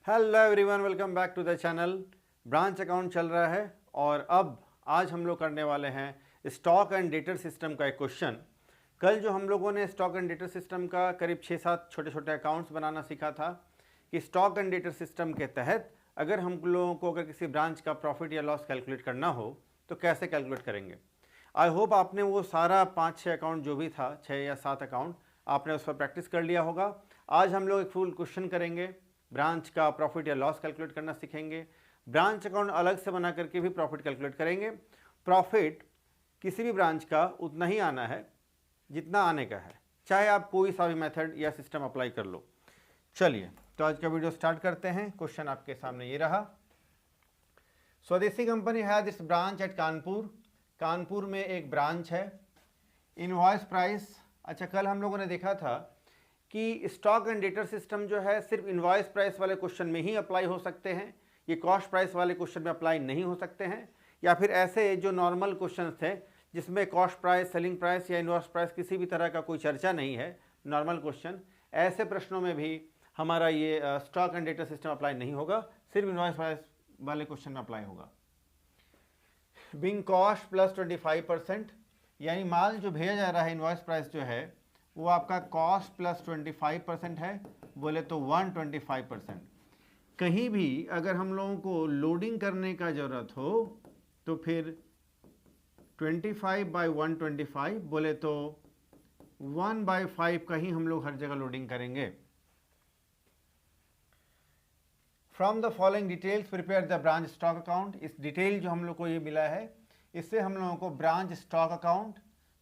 Hello everyone, welcome back to the channel. Branch account चल रहा है और अब आज हम लोग करने वाले हैं स्टॉक एंड डेटर सिस्टम का एक क्वेश्चन। कल जो हम लोगों ने स्टॉक एंड डेटर सिस्टम का करीब 6-7 छोटे छोटे अकाउंट्स बनाना सीखा था कि स्टॉक एंड डेटर सिस्टम के तहत अगर हम लोगों को अगर किसी ब्रांच का प्रॉफिट या लॉस कैलकुलेट करना हो तो कैसे कैलकुलेट करेंगे। आई होप आपने वो सारा 5-6 अकाउंट जो भी था, 6 या 7 अकाउंट, आपने उस पर प्रैक्टिस कर लिया होगा। आज हम लोग एक फुल क्वेश्चन करेंगे, ब्रांच का प्रॉफिट या लॉस कैलकुलेट करना सीखेंगे। ब्रांच अकाउंट अलग से बना करके भी प्रॉफिट कैलकुलेट करेंगे। प्रॉफिट किसी भी ब्रांच का उतना ही आना है जितना आने का है, चाहे आप कोई सा भी मेथड या सिस्टम अप्लाई कर लो। चलिए तो आज का वीडियो स्टार्ट करते हैं। क्वेश्चन आपके सामने ये रहा। स्वदेशी company has its branch at Kanpur. Kanpur में एक ब्रांच है। इनवॉइस प्राइस, अच्छा कल हम लोगों ने देखा था कि स्टॉक एंड डेटर सिस्टम जो है सिर्फ इनवॉइस प्राइस वाले क्वेश्चन में ही अप्लाई हो सकते हैं, ये कॉस्ट प्राइस वाले क्वेश्चन में अप्लाई नहीं हो सकते हैं। या फिर ऐसे जो नॉर्मल क्वेश्चन थे जिसमें कॉस्ट प्राइस, सेलिंग प्राइस या इनवॉइस प्राइस किसी भी तरह का कोई चर्चा नहीं है, नॉर्मल क्वेश्चन, ऐसे प्रश्नों में भी हमारा ये stock and debtor system apply नहीं होगा, सिर्फ इनवॉइस प्राइस वाले क्वेश्चन में अप्लाई होगा। बिंग कॉस्ट प्लस 25%, यानी माल जो भेजा जा रहा है इनवॉइस प्राइस जो है वो आपका कॉस्ट प्लस 25% है, बोले तो 125%। कहीं भी अगर हम लोगों को लोडिंग करने का ज़रूरत हो तो फिर 25/125 बोले तो 1/5 का ही हम लोग हर जगह लोडिंग करेंगे। From the following details prepare the branch stock account. इस डिटेल जो हम लोग को ये मिला है इससे हम लोगों को ब्रांच स्टॉक अकाउंट,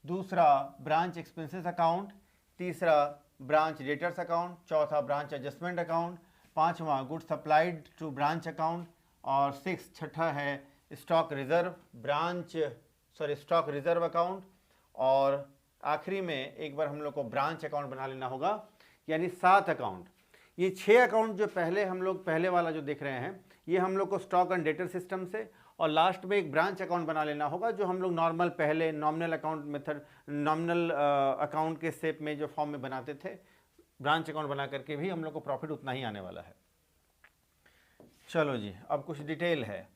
दूसरा ब्रांच एक्सपेंसेस अकाउंट, तीसरा ब्रांच डेटर्स अकाउंट, चौथा ब्रांच एडजस्टमेंट अकाउंट, पांचवा goods supplied to branch account और छठा है स्टॉक रिजर्व अकाउंट। और आखिरी में एक बार हम लोग को ब्रांच अकाउंट बना लेना होगा, यानी 7 अकाउंट। ये 6 अकाउंट जो पहले वाला जो देख रहे हैं ये हम लोग को स्टॉक एंड डेटर सिस्टम से, और लास्ट में एक ब्रांच अकाउंट बना लेना होगा जो हम लोग नॉर्मल पहले nominal account method, nominal account के शेप में जो फॉर्म में बनाते थे, ब्रांच अकाउंट बना करके भी हम लोग को प्रॉफिट उतना ही आने वाला है। चलो जी, अब कुछ डिटेल है।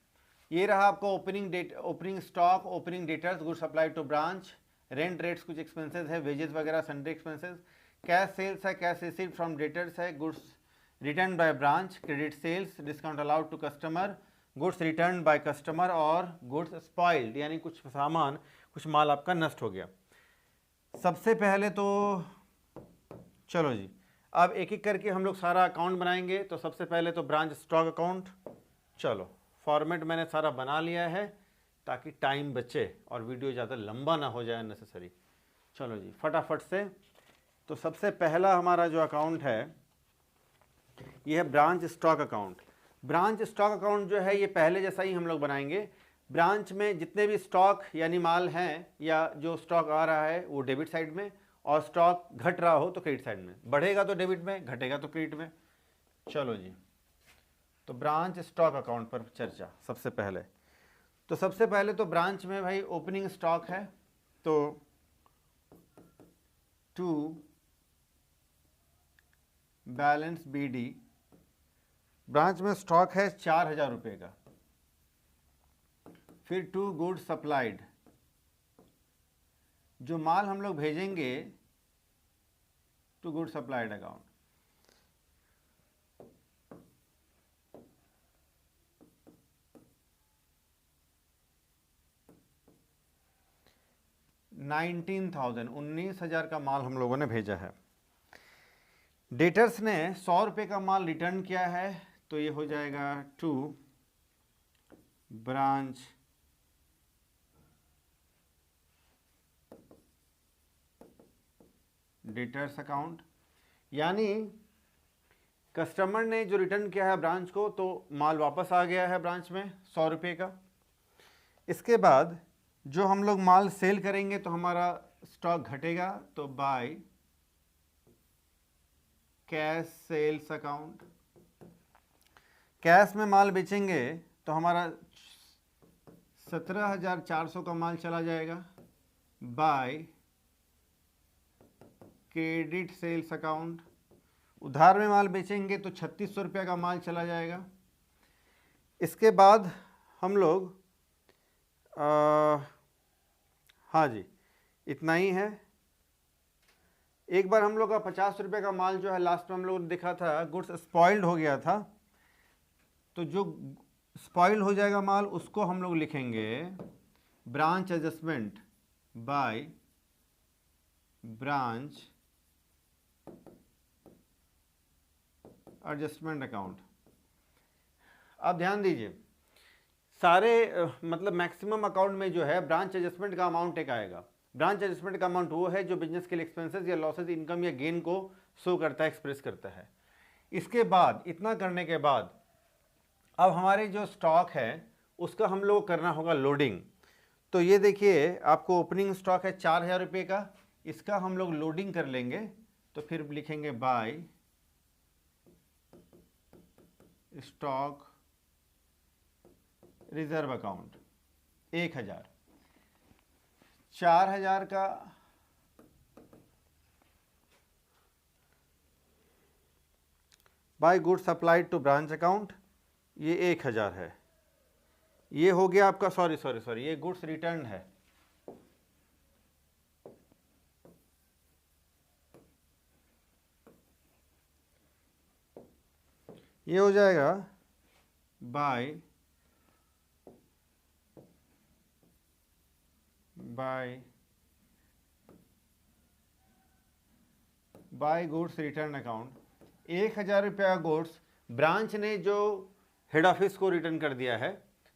ये रहा आपको opening stock, opening debtors, goods supply to branch, rent rates, कुछ एक्सपेंसेस है, वेजेस वगैरह, सन्ड्री एक्सपेंसेस, कैश सेल्स है, कैश रिसीव्ड फ्रॉम डेटर्स है, goods return by branch, credit sales, discount allowed to customer, goods return by customer और goods spoiled, यानी कुछ सामान, कुछ माल आपका नष्ट हो गया। सबसे पहले तो चलो जी, अब एक एक करके हम लोग सारा अकाउंट बनाएंगे। तो सबसे पहले तो ब्रांच स्टॉक अकाउंट, चलो फॉर्मेट मैंने सारा बना लिया है ताकि टाइम बचे और वीडियो ज़्यादा लंबा ना हो जाए नेसेसरी। चलो जी फटाफट से, तो सबसे पहला हमारा जो अकाउंट है ये है branch stock account. Branch stock account जो है ये पहले जैसा ही हम लोग बनाएंगे। ब्रांच में जितने भी स्टॉक यानी माल हैं या जो स्टॉक आ रहा है वो डेबिट साइड में, और स्टॉक घट रहा हो तो क्रेडिट साइड में, बढ़ेगा तो डेबिट में, घटेगा तो क्रेडिट में। चलो जी, तो ब्रांच स्टॉक अकाउंट पर चर्चा। सबसे पहले तो ब्रांच में भाई ओपनिंग स्टॉक है, तो टू बैलेंस BD, ब्रांच में स्टॉक है 4,000 रुपये का। फिर टू गुड सप्लाइड, जो माल हम लोग भेजेंगे टू गुड सप्लाइड अकाउंट। $19,000 का माल हम लोगों ने भेजा है। डेटर्स ने 100 रुपये का माल रिटर्न किया है, तो ये हो जाएगा टू ब्रांच डेटर्स अकाउंट, यानी कस्टमर ने जो रिटर्न किया है ब्रांच को तो माल वापस आ गया है ब्रांच में 100 रुपये का। इसके बाद जो हम लोग माल सेल करेंगे तो हमारा स्टॉक घटेगा, तो by cash sales account. Cash में माल बेचेंगे तो हमारा 17,400 का माल चला जाएगा, बाय क्रेडिट सेल्स अकाउंट। उधार में माल बेचेंगे तो 3600 रुपये का माल चला जाएगा। इसके बाद हम लोग हाँ जी, इतना ही है। एक बार हम लोग का 50 रुपये का माल जो है लास्ट में हम लोग ने देखा था गुड्स स्पॉइल्ड हो गया था, तो जो स्पॉइल्ड हो जाएगा माल उसको हम लोग लिखेंगे branch adjustment by branch adjustment account. आप ध्यान दीजिए, सारे मतलब मैक्सिमम अकाउंट में जो है ब्रांच एडजस्टमेंट का अमाउंट एक आएगा। ब्रांच एडजस्टमेंट का अमाउंट वो है जो बिजनेस के लिए एक्सपेंसेस या लॉसेज, इनकम या गेन को शो करता है, एक्सप्रेस करता है। इसके बाद इतना करने के बाद अब हमारे जो स्टॉक है उसका हम लोग करना होगा लोडिंग। तो ये देखिए आपको ओपनिंग स्टॉक है 4000 रुपये का, इसका हम लोग लोडिंग कर लेंगे। तो फिर लिखेंगे बाय स्टॉक रिजर्व अकाउंट 1000, 4000 का by goods supplied to branch account, ये 1000 है। ये हो गया आपका, सॉरी ये गुड्स रिटर्न है। ये हो जाएगा बाय गुड्स रिटर्न अकाउंट। 1000 रुपये का गुड्स ब्रांच ने जो हेड ऑफिस को रिटर्न कर दिया है,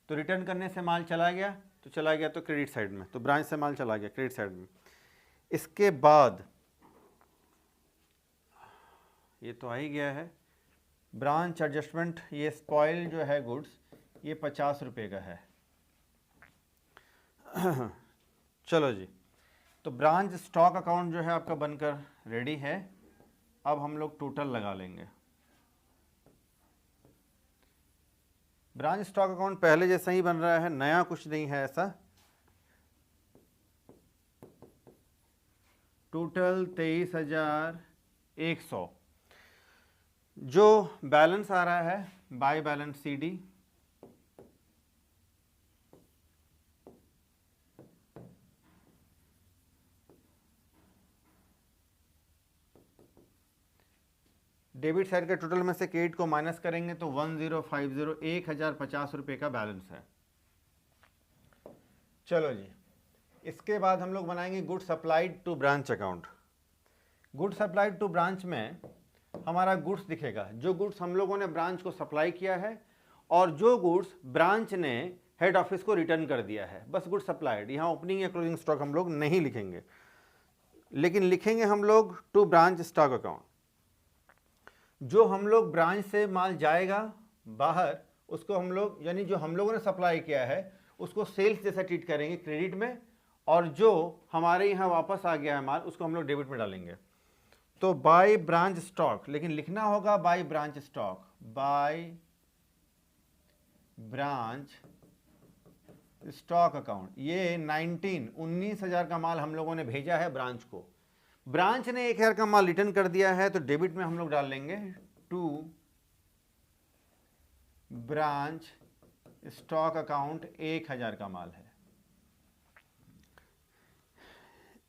तो रिटर्न करने से माल चला गया, तो चला गया तो क्रेडिट साइड में, तो ब्रांच से माल चला गया क्रेडिट साइड में। इसके बाद ये तो आ ही गया है ब्रांच एडजस्टमेंट, ये स्पॉइल जो है गुड्स ये 50 रुपये का है। चलो जी, तो ब्रांच स्टॉक अकाउंट जो है आपका बनकर रेडी है। अब हम लोग टोटल लगा लेंगे। ब्रांच स्टॉक अकाउंट पहले जैसा ही बन रहा है, नया कुछ नहीं है ऐसा। टोटल 23,100। जो बैलेंस आ रहा है by balance CD, debit side के टोटल में से क्रेडिट को माइनस करेंगे तो 1050, 1050 रुपये का बैलेंस है। चलो जी, इसके बाद हम लोग बनाएंगे goods supplied to branch account. Goods supplied to branch में हमारा गुड्स दिखेगा, जो गुड्स हम लोगों ने ब्रांच को सप्लाई किया है और जो गुड्स ब्रांच ने हेड ऑफिस को रिटर्न कर दिया है, बस गुड्स सप्लाइड। यहाँ ओपनिंग या क्लोजिंग स्टॉक हम लोग नहीं लिखेंगे, लेकिन लिखेंगे हम लोग टू ब्रांच स्टॉक अकाउंट। जो हम लोग ब्रांच से माल जाएगा बाहर, उसको हम लोग, यानी जो हम लोगों ने सप्लाई किया है उसको सेल्स जैसा ट्रीट करेंगे क्रेडिट में, और जो हमारे यहाँ वापस आ गया है माल उसको हम लोग डेबिट में डालेंगे। तो बाय ब्रांच स्टॉक, लेकिन लिखना होगा bye branch stock, bye branch stock account. ये 19,000 का माल हम लोगों ने भेजा है ब्रांच को, ब्रांच ने 1000 का माल रिटर्न कर दिया है, तो डेबिट में हम लोग डाल लेंगे टू ब्रांच स्टॉक अकाउंट 1000 का माल है।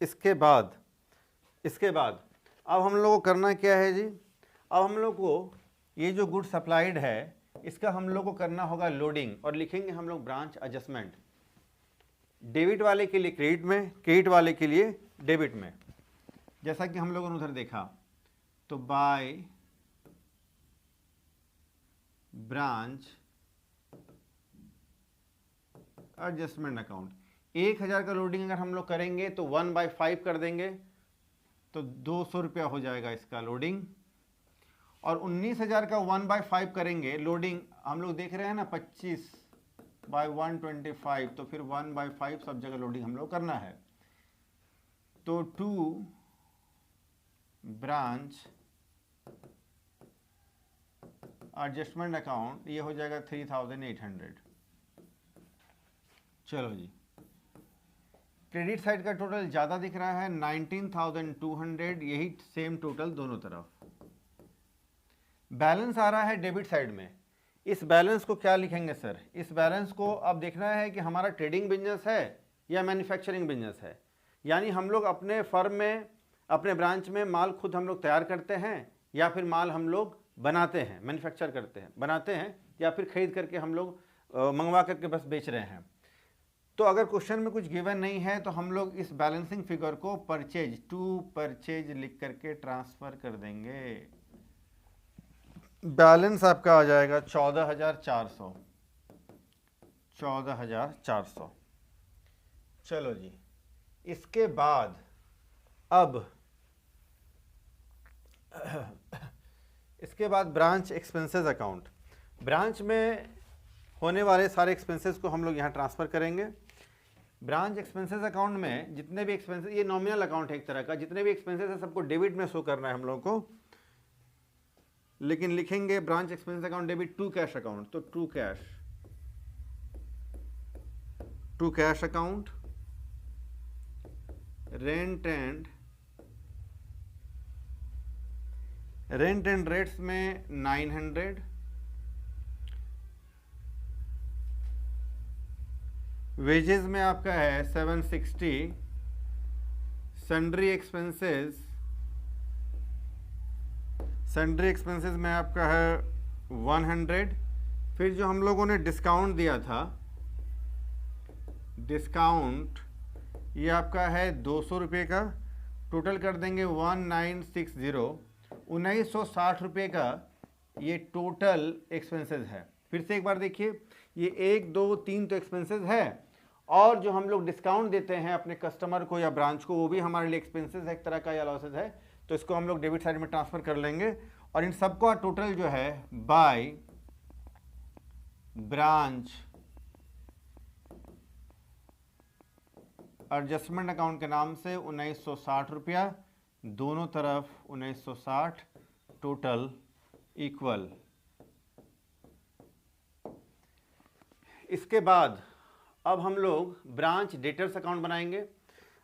इसके बाद अब हम लोग को करना क्या है जी, अब हम लोग को ये जो गुड सप्लाइड है इसका हम लोग को करना होगा लोडिंग, और लिखेंगे हम लोग ब्रांच एडजस्टमेंट। डेबिट वाले के लिए क्रेडिट में, क्रेडिट वाले के लिए डेबिट में, जैसा कि हम लोगों ने उधर देखा। तो बाय ब्रांच एडजस्टमेंट अकाउंट 1000 का लोडिंग अगर हम लोग करेंगे तो 1/5 कर देंगे, तो 200 रुपया हो जाएगा इसका लोडिंग। और 19,000 का 1/5 करेंगे लोडिंग, हम लोग देख रहे हैं ना 25/125, तो फिर 1/5 सब जगह लोडिंग हम लोग करना है। तो टू ब्रांच एडजस्टमेंट अकाउंट, ये हो जाएगा 3,800। चलो जी, क्रेडिट साइड का टोटल ज़्यादा दिख रहा है 19,200, यही सेम टोटल दोनों तरफ। बैलेंस आ रहा है डेबिट साइड में। इस बैलेंस को क्या लिखेंगे सर? इस बैलेंस को अब देखना है कि हमारा ट्रेडिंग बिजनेस है या मैन्युफैक्चरिंग बिजनेस है। यानी हम लोग अपने फर्म में, अपने ब्रांच में माल खुद हम लोग तैयार करते हैं या फिर माल हम लोग बनाते हैं, मैन्युफैक्चर करते हैं, बनाते हैं, या फिर खरीद करके हम लोग मंगवा करके बस बेच रहे हैं। तो अगर क्वेश्चन में कुछ गिवन नहीं है तो हम लोग इस बैलेंसिंग फिगर को परचेज, टू परचेज लिख करके ट्रांसफर कर देंगे। बैलेंस आपका आ जाएगा 14,400। 14,400। चलो जी, इसके बाद अब इसके बाद ब्रांच एक्सपेंसेस अकाउंट। ब्रांच में होने वाले सारे एक्सपेंसेस को हम लोग यहाँ ट्रांसफ़र करेंगे। ब्रांच एक्सपेंसेस अकाउंट में जितने भी एक्सपेंसेस, ये नॉमिनल अकाउंट है एक तरह का, जितने भी एक्सपेंसेस है सबको डेबिट में शो करना है हम लोग को। लेकिन लिखेंगे branch expenses account debit to cash account, तो to cash account, rent and rates में 900, वेजेस में आपका है 760, सन्ड्री एक्सपेंसेस में आपका है 100। फिर जो हम लोगों ने डिस्काउंट दिया था, डिस्काउंट ये आपका है 200 रुपये का, टोटल कर देंगे 1960, 1960 रुपये का ये टोटल एक्सपेंसेस है। फिर से एक बार देखिए, ये 1 2 3 तो एक्सपेंसेस है, और जो हम लोग डिस्काउंट देते हैं अपने कस्टमर को या ब्रांच को, वो भी हमारे लिए एक्सपेंसेस है, एक तरह का या लॉसेस है। तो इसको हम लोग डेबिट साइड में ट्रांसफर कर लेंगे, और इन सबका टोटल जो है बाय ब्रांच एडजस्टमेंट अकाउंट के नाम से 1960 रुपया, दोनों तरफ 1960, टोटल इक्वल। इसके बाद अब हम लोग ब्रांच डेटर्स अकाउंट बनाएंगे।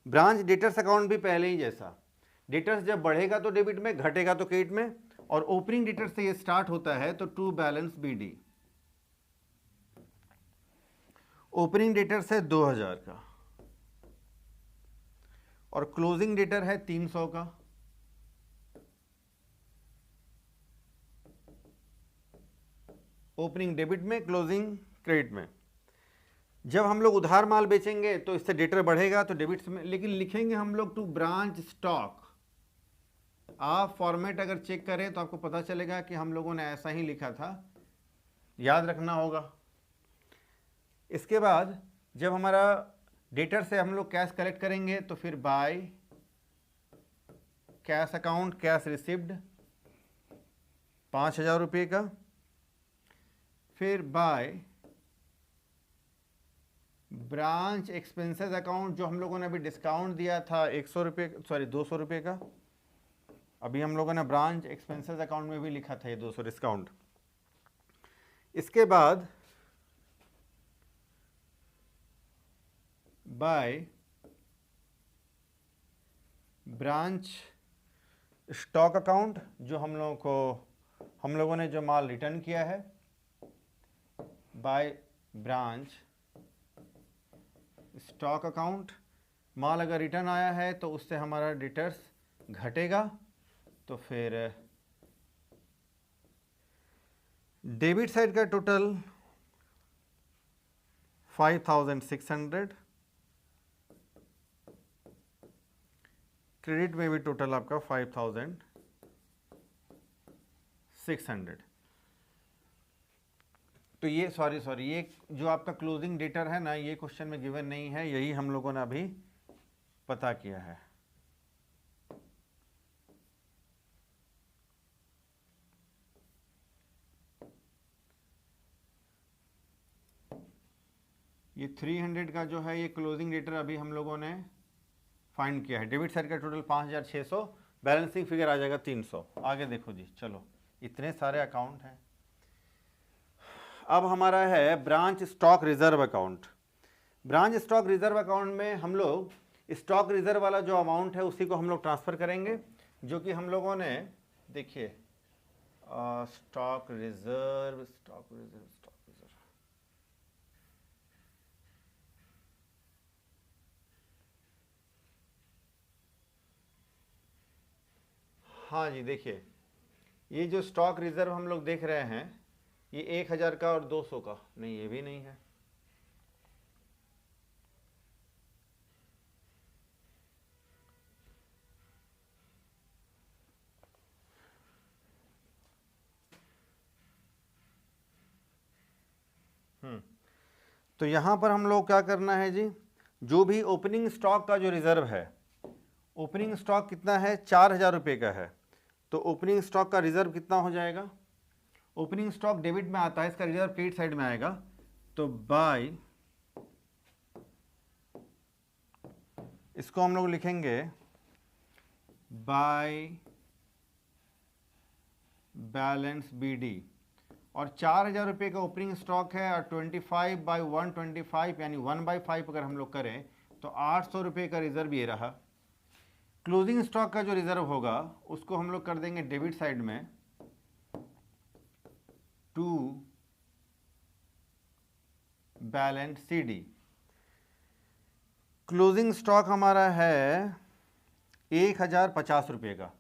ब्रांच डेटर्स अकाउंट भी पहले ही जैसा, डेटर्स जब बढ़ेगा तो डेबिट में, घटेगा तो क्रेडिट में, और ओपनिंग डेटर्स से ये स्टार्ट होता है तो to balance BD. Opening debtors है 2000 का और क्लोजिंग डेटर है 300 का। ओपनिंग डेबिट में, क्लोजिंग क्रेडिट में। जब हम लोग उधार माल बेचेंगे तो इससे डेटर बढ़ेगा तो डेबिट में, लेकिन लिखेंगे हम लोग टू ब्रांच स्टॉक। आप फॉर्मेट अगर चेक करें तो आपको पता चलेगा कि हम लोगों ने ऐसा ही लिखा था, याद रखना होगा। इसके बाद जब हमारा डेटर से हम लोग कैश कलेक्ट करेंगे तो फिर by cash account, cash received 5,000 रुपये का, फिर बाय ब्रांच एक्सपेंसेस अकाउंट, जो हम लोगों ने अभी डिस्काउंट दिया था 100 रुपये, सॉरी 200 रुपये का, अभी हम लोगों ने ब्रांच एक्सपेंसेस अकाउंट में भी लिखा था ये 200 डिस्काउंट। इसके बाद बाय ब्रांच स्टॉक अकाउंट, जो हम लोगों ने जो माल रिटर्न किया है, बाय ब्रांच स्टॉक अकाउंट। माल अगर रिटर्न आया है तो उससे हमारा डेटर्स घटेगा, तो फिर डेबिट साइड का टोटल 5,600, क्रेडिट में भी टोटल आपका 5,600। तो ये सॉरी ये जो आपका क्लोजिंग डेटर है ना, ये क्वेश्चन में गिवन नहीं है, यही हम लोगों ने अभी पता किया है। ये 300 का जो है ये क्लोजिंग डेटर अभी हम लोगों ने फाइंड किया है। डेबिट साइड का टोटल 5,600, बैलेंसिंग फिगर आ जाएगा 300। आगे देखो जी, चलो इतने सारे अकाउंट हैं। अब हमारा है branch stock reserve account. Branch stock reserve account में हम लोग स्टॉक रिजर्व वाला जो अमाउंट है उसी को हम लोग ट्रांसफ़र करेंगे, जो कि हम लोगों ने देखिए stock reserve, stock reserve, stock reserve. हाँ जी, देखिए ये जो स्टॉक रिजर्व हम लोग देख रहे हैं, ये 1000 का और 200 का, नहीं ये भी नहीं है। तो यहां पर हम लोग क्या करना है जी, जो भी ओपनिंग स्टॉक का जो रिजर्व है, ओपनिंग स्टॉक कितना है, 4000 रुपये का है, तो ओपनिंग स्टॉक का रिजर्व कितना हो जाएगा। ओपनिंग स्टॉक डेबिट में आता है, इसका रिजर्व क्रेडिट साइड में आएगा, तो बाय, इसको हम लोग लिखेंगे बाय बैलेंस BD, और 4000 रुपये का ओपनिंग स्टॉक है, और 25/125 यानी 1/5 अगर हम लोग करें तो 800 रुपये का रिजर्व ये रहा। क्लोजिंग स्टॉक का जो रिजर्व होगा उसको हम लोग कर देंगे डेबिट साइड में, to balance CD। Closing stock हमारा है 1050 रुपये का,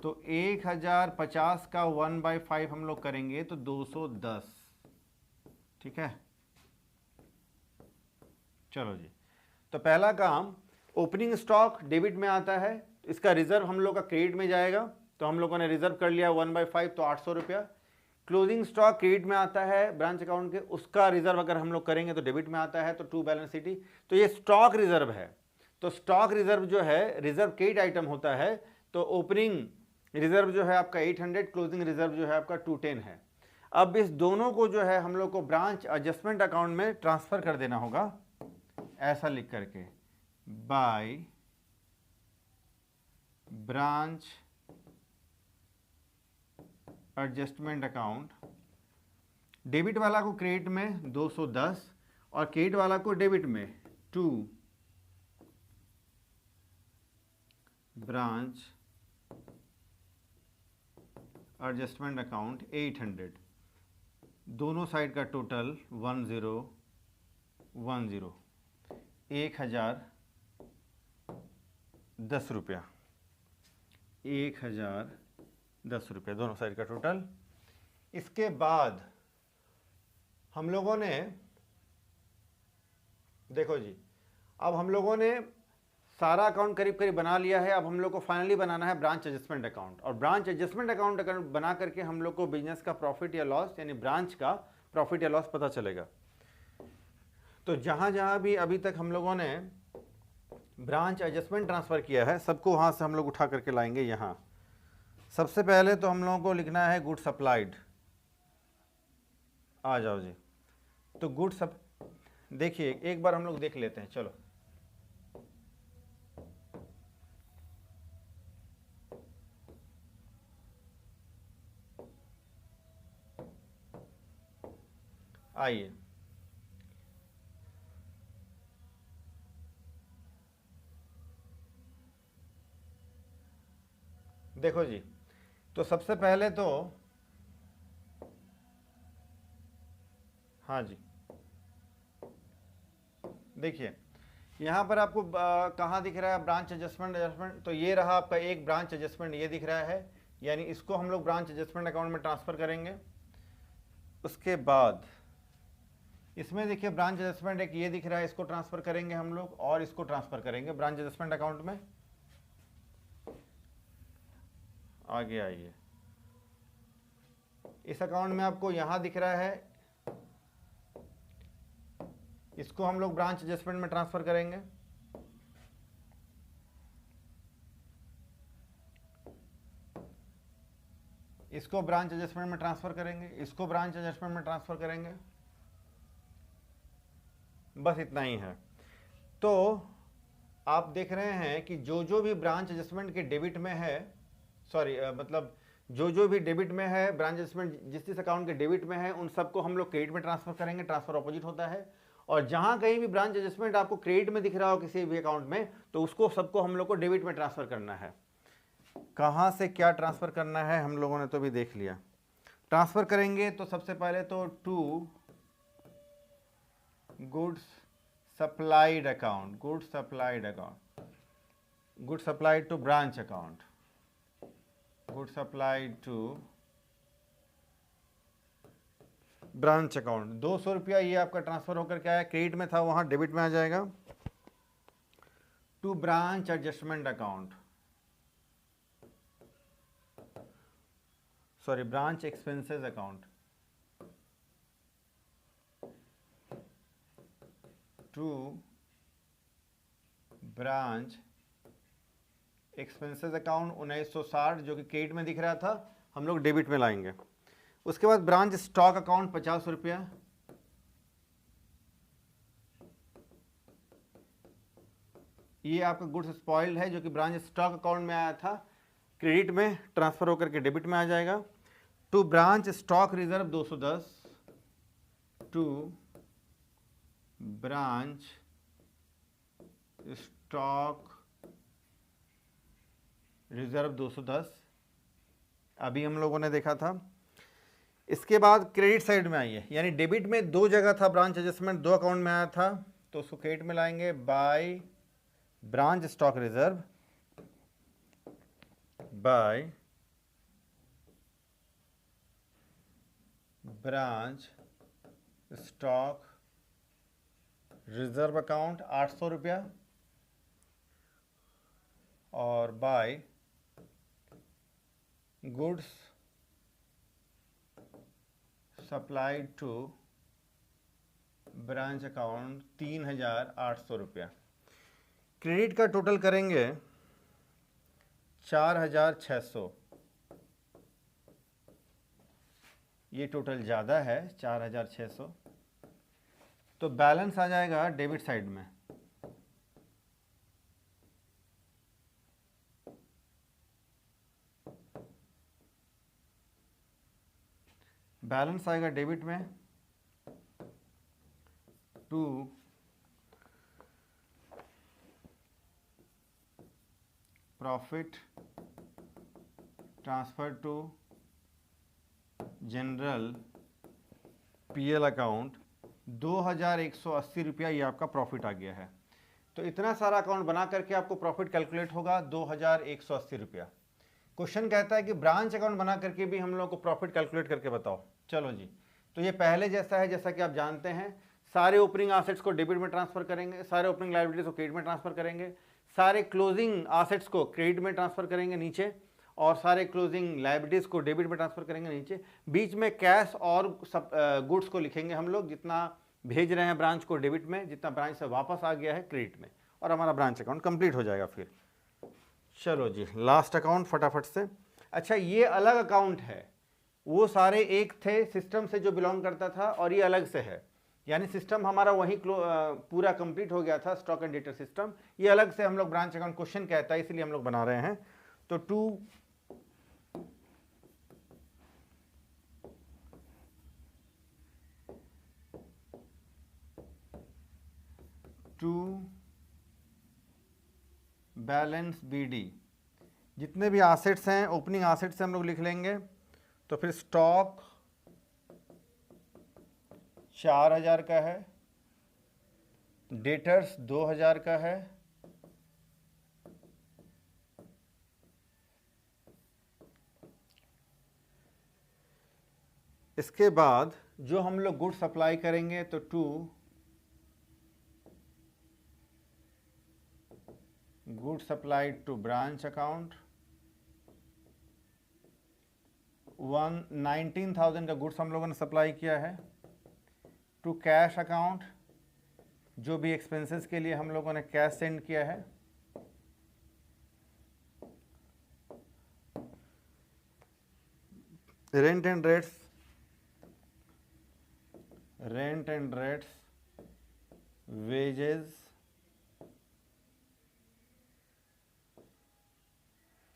तो 1050 का 1/5 हम लोग करेंगे तो 210, ठीक है। चलो जी, तो पहला काम, ओपनिंग स्टॉक डेबिट में आता है, इसका रिजर्व हम लोग का क्रेडिट में जाएगा, तो हम लोगों ने रिजर्व कर लिया 1/5, तो 800 रुपया। क्लोजिंग स्टॉक क्रेडिट में आता है ब्रांच अकाउंट के, उसका रिजर्व अगर हम लोग करेंगे तो डेबिट में आता है, तो टू बैलेंस CD। तो ये स्टॉक रिजर्व है, तो स्टॉक रिजर्व जो है रिजर्व क्रेडिट आइटम होता है, तो ओपनिंग रिजर्व जो है आपका 800, क्लोजिंग रिजर्व जो है आपका 210 है। अब इस दोनों को जो है हम लोग को ब्रांच एडजस्टमेंट अकाउंट में ट्रांसफर कर देना होगा, ऐसा लिख करके, by branch adjustment account, debit वाला को क्रेडिट में 210 और क्रेडिट वाला को डेबिट में, टू ब्रांच एडजस्टमेंट अकाउंट 800, दोनों साइड का टोटल 1010, 1010 रुपया, 1010 रुपया दोनों साइड का टोटल। इसके बाद हम लोगों ने, देखो जी, अब हम लोगों ने सारा अकाउंट करीब करीब बना लिया है। अब हम लोग को फाइनली बनाना है ब्रांच एडजस्टमेंट अकाउंट, और ब्रांच एडजस्टमेंट अकाउंट बना करके हम लोग को बिजनेस का प्रॉफिट या लॉस, यानी ब्रांच का प्रॉफिट या लॉस पता चलेगा। तो जहां जहां भी अभी तक हम लोगों ने ब्रांच एडजस्टमेंट ट्रांसफर किया है, सबको वहां से हम लोग उठा करके लाएंगे यहाँ। सबसे पहले तो हम लोगों को लिखना है गुड सप्लाइड, आ जाओ जी। तो गुड सब, देखिए एक बार हम लोग देख लेते हैं, चलो आइए, देखो जी, तो सबसे पहले तो, हाँ जी, देखिए यहाँ पर आपको कहाँ दिख रहा है ब्रांच एडजस्टमेंट, तो ये रहा आपका एक ब्रांच एडजस्टमेंट, ये दिख रहा है, यानी इसको हम लोग ब्रांच एडजस्टमेंट अकाउंट में ट्रांसफर करेंगे। उसके बाद इसमें देखिए ब्रांच एडजस्टमेंट एक ये दिख रहा है, इसको ट्रांसफर करेंगे हम लोग, और इसको ट्रांसफर करेंगे ब्रांच एडजस्टमेंट अकाउंट में। आगे आइए, इस अकाउंट में आपको यहां दिख रहा है, इसको हम लोग ब्रांच एडजस्टमेंट में ट्रांसफर करेंगे। इसको ब्रांच एडजस्टमेंट में ट्रांसफर करेंगे, इसको ब्रांच एडजस्टमेंट में ट्रांसफर करेंगे, बस इतना ही है। तो आप देख रहे हैं कि जो जो भी ब्रांच एडजस्टमेंट के डेबिट में है, सॉरी मतलब जो जो भी डेबिट में है, ब्रांच एडजस्टमेंट जिस जिस अकाउंट के डेबिट में है, उन सबको हम लोग क्रेडिट में ट्रांसफर करेंगे, ट्रांसफर ऑपोजिट होता है। और जहां कहीं भी ब्रांच एडजस्टमेंट आपको क्रेडिट में दिख रहा हो किसी भी अकाउंट में, तो उसको सबको हम लोग को डेबिट में ट्रांसफर करना है। कहां से क्या ट्रांसफर करना है हम लोगों ने तो भी देख लिया। ट्रांसफ़र करेंगे तो सबसे पहले तो to goods supplied account, goods supplied account, goods supplied to branch account, goods supplied to branch account. 200 रुपया ये आपका ट्रांसफ़र होकर के आया, क्रेडिट में था वहाँ डेबिट में आ जाएगा। To branch adjustment account, sorry branch expenses account, to branch expenses account 1960 जो कि क्रेडिट में दिख रहा था, हम लोग डेबिट में लाएंगे। उसके बाद ब्रांच स्टॉक अकाउंट 50 रुपया, ये आपका गुड्स स्पॉइल्ड है जो कि ब्रांच स्टॉक अकाउंट में आया था, क्रेडिट में ट्रांसफर होकर के डेबिट में आ जाएगा। To branch stock reserve 210, to branch stock reserve 210 अभी हम लोगों ने देखा था। इसके बाद क्रेडिट साइड में आइए, यानी डेबिट में दो जगह था ब्रांच एडजस्टमेंट, दो अकाउंट में आया था, तो उसको क्रेडिट में लाएंगे by branch stock reserve, by branch stock reserve account 800 रुपया, और by goods supplied to branch account 3800 रुपया। क्रेडिट का टोटल करेंगे 4600, ये टोटल ज़्यादा है 4600, तो बैलेंस आ जाएगा डेबिट साइड में। बैलेंस आएगा डेबिट में to profit transfer to general PL account 2180 रुपया, ये आपका प्रॉफिट आ गया है। तो इतना सारा अकाउंट बना करके आपको प्रॉफिट कैलकुलेट होगा 2180 रुपया। क्वेश्चन कहता है कि ब्रांच अकाउंट बना करके भी हम लोग को प्रॉफिट कैलकुलेट करके बताओ। चलो जी, तो ये पहले जैसा है, जैसा कि आप जानते हैं, सारे ओपनिंग एसेट्स को डेबिट में ट्रांसफर करेंगे, सारे ओपनिंग लायबिलिटीज को क्रेडिट में ट्रांसफर करेंगे, सारे क्लोजिंग एसेट्स को क्रेडिट में ट्रांसफर करेंगे नीचे, और सारे क्लोजिंग लायबिलिटीज को डेबिट में ट्रांसफर करेंगे नीचे। बीच में कैश और गुड्स को लिखेंगे हम लोग, जितना भेज रहे हैं ब्रांच को डेबिट में, जितना ब्रांच से वापस आ गया है क्रेडिट में, और हमारा ब्रांच अकाउंट कंप्लीट हो जाएगा फिर। चलो जी, लास्ट अकाउंट फटाफट से। अच्छा, ये अलग अकाउंट है, वो सारे एक थे सिस्टम से जो बिलोंग करता था, और ये अलग से है, यानी सिस्टम हमारा वही पूरा कंप्लीट हो गया था, स्टॉक एंड डेटर सिस्टम। ये अलग से हम लोग ब्रांच अकाउंट क्वेश्चन कहता है, इसलिए हम लोग बना रहे हैं। तो टू बैलेंस बीडी, जितने भी एसेट्स हैं ओपनिंग एसेट्स हम लोग लिख लेंगे। तो फिर स्टॉक 4000 का है, डेटर्स 2000 का है, इसके बाद जो हम लोग गुड्स सप्लाई करेंगे तो to good supplied to branch account 19,000 का गुड्स हम लोगों ने सप्लाई किया है, टू कैश अकाउंट जो भी एक्सपेंसेस के लिए हम लोगों ने कैश सेंड किया है, rent and rates wages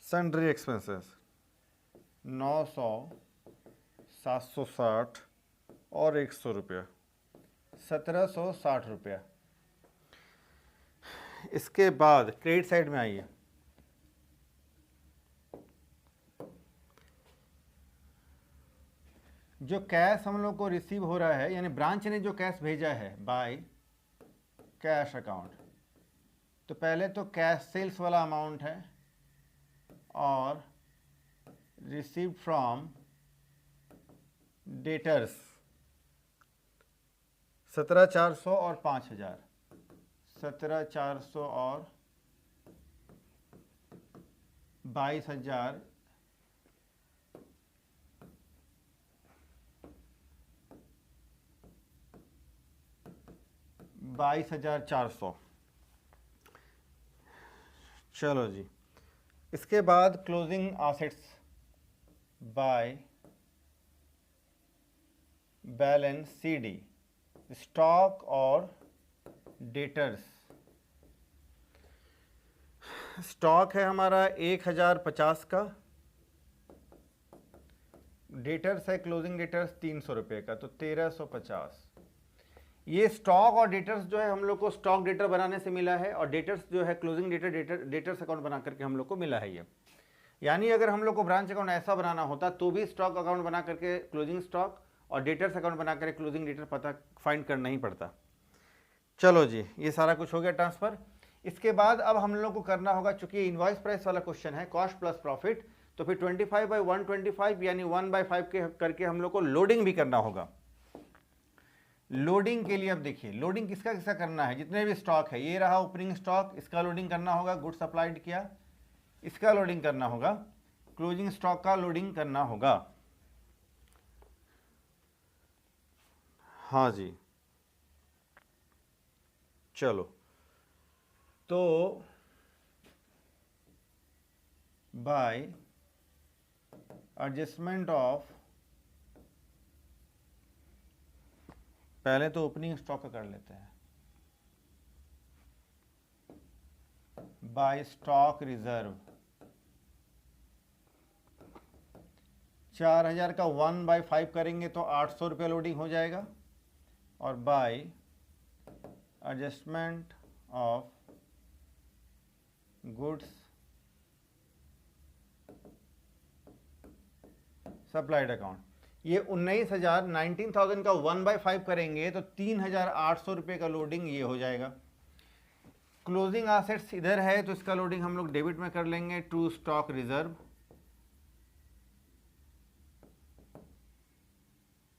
sundry expenses 900, 760 और 100 रुपया, 1760 रुपया। इसके बाद क्रेडिट साइड में आइए, जो कैश हम लोग को रिसीव हो रहा है, यानी ब्रांच ने जो कैश भेजा है बाय कैश अकाउंट, तो पहले तो कैश सेल्स वाला अमाउंट है और रिसीव फ्रॉम डेटर्स 17,400 और 5,000, 17,400 और 22,000, 22,400। चलो जी, इसके बाद closing assets by balance CD, stock और डेटर्स। स्टॉक है हमारा 1,050 का, डेटर्स है क्लोजिंग डेटर्स 300 रुपये का, तो 1,350। ये स्टॉक और डेटर्स जो है हम लोग को स्टॉक डेटर बनाने से मिला है, और डेटर्स जो है क्लोजिंग डेटर्स अकाउंट बना करके हम लोग को मिला है ये। यानी अगर हम लोग को ब्रांच अकाउंट ऐसा बनाना होता तो भी स्टॉक अकाउंट बना करके क्लोजिंग स्टॉक और डेटर्स अकाउंट बना करके क्लोजिंग डेटर पता फाइंड करना ही पड़ता। चलो जी, ये सारा कुछ हो गया ट्रांसफ़र। इसके बाद अब हम लोग को करना होगा, चूंकि इनवॉइस प्राइस वाला क्वेश्चन है, कॉस्ट प्लस प्रॉफिट, तो फिर 25/125 यानी 1/5 के करके हम लोग को लोडिंग भी करना होगा। लोडिंग के लिए अब देखिए, लोडिंग किसका किसका करना है, जितने भी स्टॉक है, ये रहा ओपनिंग स्टॉक, इसका लोडिंग करना होगा, गुड्स सप्लाइड किया, इसका लोडिंग करना होगा, क्लोजिंग स्टॉक का लोडिंग करना होगा। हाँ जी, चलो, तो बाय एडजस्टमेंट ऑफ, पहले तो ओपनिंग स्टॉक का कर लेते हैं, बाय स्टॉक रिजर्व 4,000 का 1/5 करेंगे तो 800 रुपये लोडिंग हो जाएगा, और by adjustment of goods supplied account, ये 19,000 का 1/5 करेंगे तो 3,800 रुपये का लोडिंग ये हो जाएगा। क्लोजिंग एसेट्स इधर है तो इसका लोडिंग हम लोग डेबिट में कर लेंगे टू स्टॉक रिजर्व,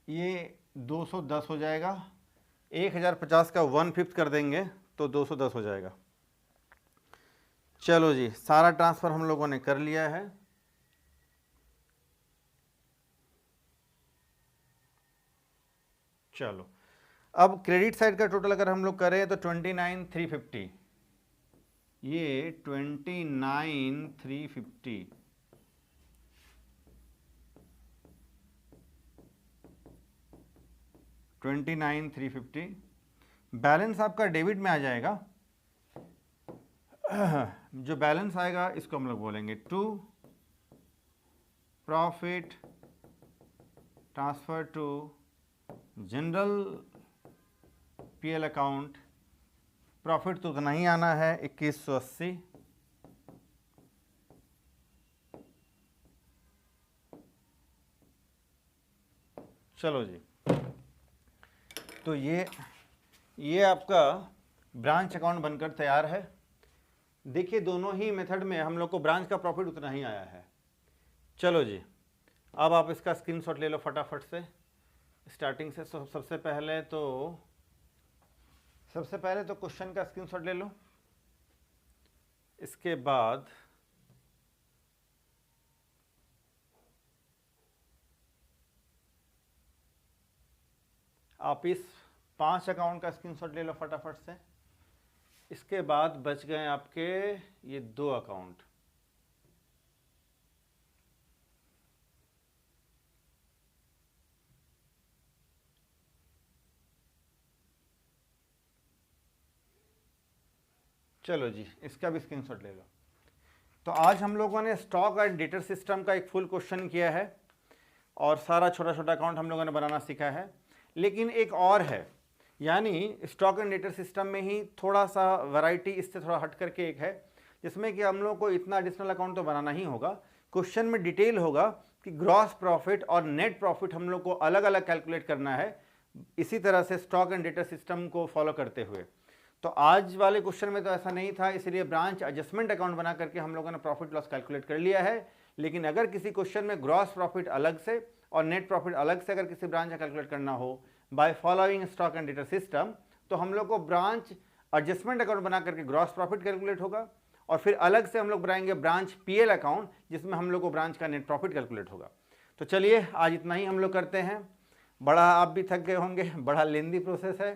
ये 210 हो जाएगा, 1,050 का 1/5 कर देंगे तो 210 हो जाएगा। चलो जी, सारा ट्रांसफ़र हम लोगों ने कर लिया है। चलो, अब क्रेडिट साइड का टोटल अगर हम लोग करें तो 29,350, ये 29,350, बैलेंस आपका डेबिट में आ जाएगा। जो बैलेंस आएगा इसको हम लोग बोलेंगे to profit transfer to general PL account. Profit तो उतना ही आना है 2180, चलो जी, तो ये आपका ब्रांच अकाउंट बनकर तैयार है। देखिए, दोनों ही मेथड में हम लोग को ब्रांच का प्रॉफिट उतना ही आया है। चलो जी, अब आप इसका स्क्रीनशॉट ले लो फटाफट से, स्टार्टिंग से। सबसे पहले तो क्वेश्चन का स्क्रीनशॉट ले लो, इसके बाद आप इस 5 अकाउंट का स्क्रीनशॉट ले लो फटाफट से। इसके बाद बच गए आपके ये 2 अकाउंट। चलो जी, इसका भी स्क्रीनशॉट ले लो। तो आज हम लोगों ने स्टॉक एंड डेटर सिस्टम का एक फुल क्वेश्चन किया है और सारा छोटा छोटा अकाउंट हम लोगों ने बनाना सीखा है। लेकिन एक और है, यानी स्टॉक एंड डेटर सिस्टम में ही थोड़ा सा वैरायटी इससे थोड़ा हट करके एक है, जिसमें कि हम लोग को इतना एडिशनल अकाउंट तो बनाना ही होगा। क्वेश्चन में डिटेल होगा कि ग्रॉस प्रॉफिट और नेट प्रॉफिट हम लोग को अलग अलग कैलकुलेट करना है, इसी तरह से स्टॉक एंड डेटा सिस्टम को फॉलो करते हुए। तो आज वाले क्वेश्चन में तो ऐसा नहीं था, इसलिए ब्रांच एडजस्टमेंट अकाउंट बना करके हम लोगों ने प्रॉफिट लॉस कैलकुलेट कर लिया है। लेकिन अगर किसी क्वेश्चन में ग्रॉस प्रॉफिट अलग से और नेट प्रॉफिट अलग से अगर किसी ब्रांच का कैलकुलेट करना हो by following stock and data system, तो हम लोग को ब्रांच एडजस्टमेंट अकाउंट बना करके ग्रॉस प्रॉफिट कैलकुलेट होगा और फिर अलग से हम लोग बनाएंगे ब्रांच पीएल अकाउंट, जिसमें हम लोग को ब्रांच का नेट प्रॉफिट कैलकुलेट होगा। तो चलिए आज इतना ही हम लोग करते हैं। बड़ा आप भी थक गए होंगे, बड़ा लेंदी प्रोसेस है।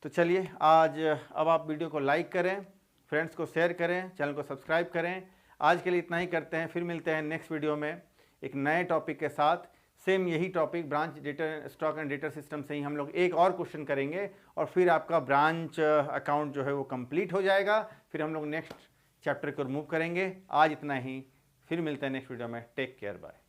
तो चलिए आज अब आप वीडियो को लाइक करें, फ्रेंड्स को शेयर करें, चैनल को सब्सक्राइब करें। आज के लिए इतना ही करते हैं, फिर मिलते हैं नेक्स्ट वीडियो में एक नए टॉपिक के साथ। सेम यही topic branch data stock and data system से ही हम लोग एक और क्वेश्चन करेंगे और फिर आपका ब्रांच अकाउंट जो है वो कंप्लीट हो जाएगा। फिर हम लोग नेक्स्ट चैप्टर को रिमूव करेंगे। आज इतना ही, फिर मिलते हैं नेक्स्ट वीडियो में। Take care, bye.